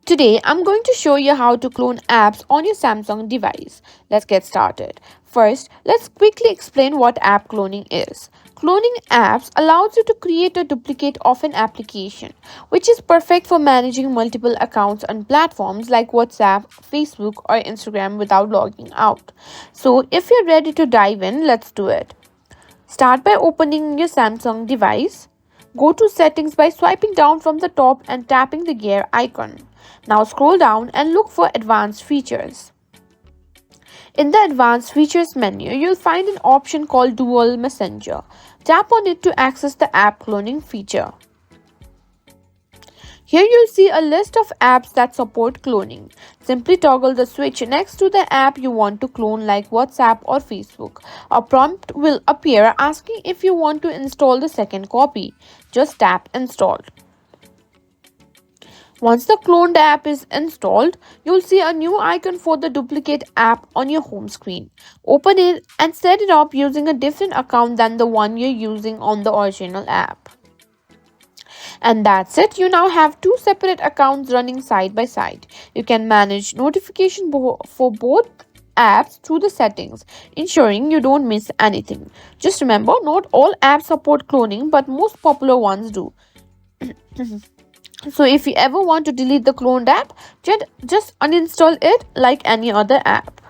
Today, I'm going to show you how to clone apps on your Samsung device. Let's get started. First, let's quickly explain what app cloning is. Cloning apps allows you to create a duplicate of an application, which is perfect for managing multiple accounts on platforms like WhatsApp, Facebook, or Instagram without logging out. So, if you're ready to dive in, let's do it. Start by opening your Samsung device. Go to settings by swiping down from the top and tapping the gear icon. Now scroll down and look for advanced features. In the advanced features menu, you'll find an option called dual messenger. Tap on it to access the app cloning feature. Here you'll see a list of apps that support cloning. Simply toggle the switch next to the app you want to clone like WhatsApp or Facebook. A prompt will appear asking if you want to install the second copy. Just tap install. Once the cloned app is installed, you'll see a new icon for the duplicate app on your home screen. Open it and set it up using a different account than the one you're using on the original app. And that's it. You now have two separate accounts running side by side. You can manage notification for both apps through the settings, ensuring you don't miss anything. Just remember, not all apps support cloning, but most popular ones do. So if you ever want to delete the cloned app, just uninstall it like any other app.